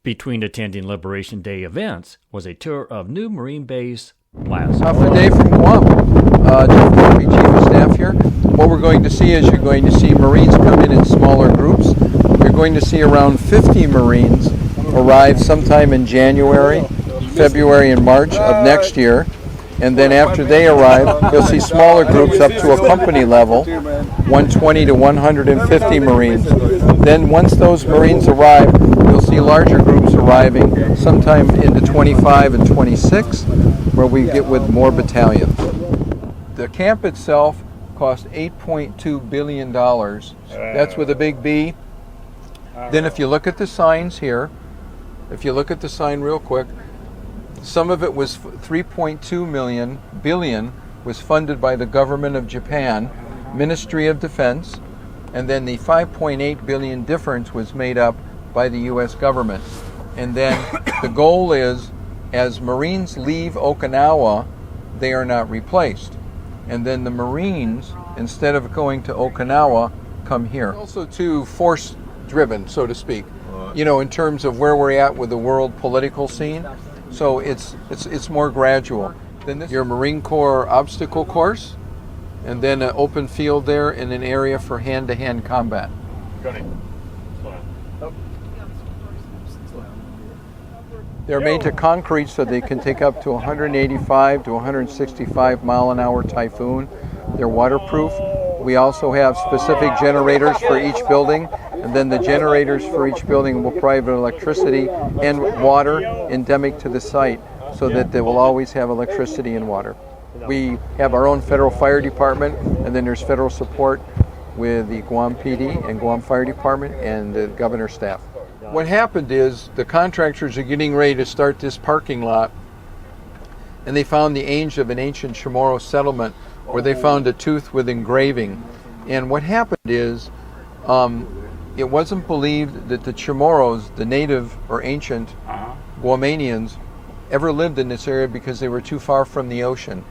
Between attending Liberation Day events was a tour of new Marine Base Blaz. Half a day from Guam. Jeff Murphy, Chief of Staff here. What we're going to see is you're going to see Marines come in smaller groups. You're going to see around 50 Marines arrive sometime in January, February, and March of next year. And then after they arrive, you'll see smaller groups up to a company level, 120 to 150 Marines. Then once those Marines arrive, you'll see larger groups arriving sometime into 25 and 26, where we get with more battalions. The camp itself cost $8.2 billion. That's with a big B. Then if you look at the signs here, if you look at the sign real quick, some of it was 3.2 billion was funded by the government of Japan, Ministry of Defense, and then the 5.8 billion difference was made up by the U.S. government. And then the goal is, as Marines leave Okinawa, they are not replaced. And then the Marines, instead of going to Okinawa, come here. Also too force-driven, so to speak, you know, in terms of where we're at with the world political scene. So it's more gradual. Then this, your Marine Corps obstacle course, and then an open field there in an area for hand-to-hand combat. They're made to concrete so they can take up to 185 to 165 mile an hour typhoon. They're waterproof. We also have specific generators for each building, and then the generators for each building will provide electricity and water endemic to the site so that they will always have electricity and water. We have our own federal fire department, and then there's federal support with the Guam PD and Guam Fire Department and the governor's staff. What happened is the contractors are getting ready to start this parking lot, and they found the age of an ancient Chamorro settlement where they found a tooth with engraving. And what happened is it wasn't believed that the Chamorros, the native or ancient Guamanians, ever lived in this area because they were too far from the ocean.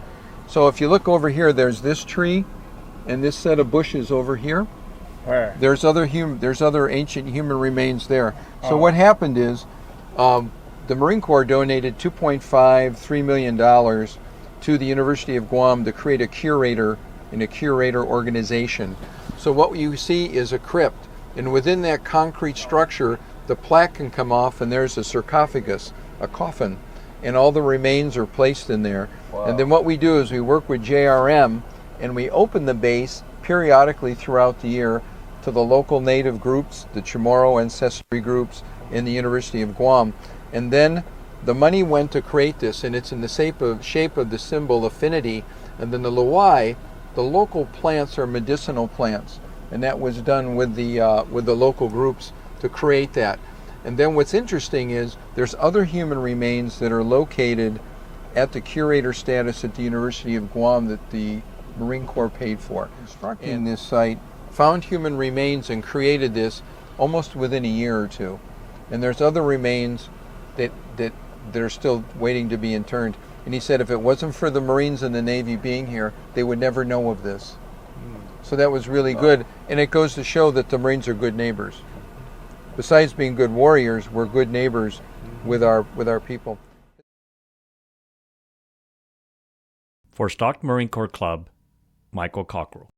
So if you look over here, there's this tree and this set of bushes over here. There's other ancient human remains there. So what happened is the Marine Corps donated $2.53 million to the University of Guam to create a curator in a curator organization. So what you see is a crypt, and within that concrete structure, the plaque can come off, and there's a sarcophagus, a coffin, and all the remains are placed in there. Wow. And then what we do is we work with JRM, and we open the base periodically throughout the year to the local native groups, the Chamorro ancestry groups in the University of Guam. And then the money went to create this, and it's in the shape of the symbol affinity. And then the WWII, the local plants are medicinal plants, and that was done with the local groups to create that. And then what's interesting is there's other human remains that are located at the curator status at the University of Guam that the Marine Corps paid for. Constructing this site, found human remains and created this almost within a year or two. And there's other remains that are still waiting to be interned. And he said if it wasn't for the Marines and the Navy being here, they would never know of this. So that was really good. And it goes to show that the Marines are good neighbors. Besides being good warriors, we're good neighbors with our people. For Stockton Marine Corps Club, Michael Cockrell.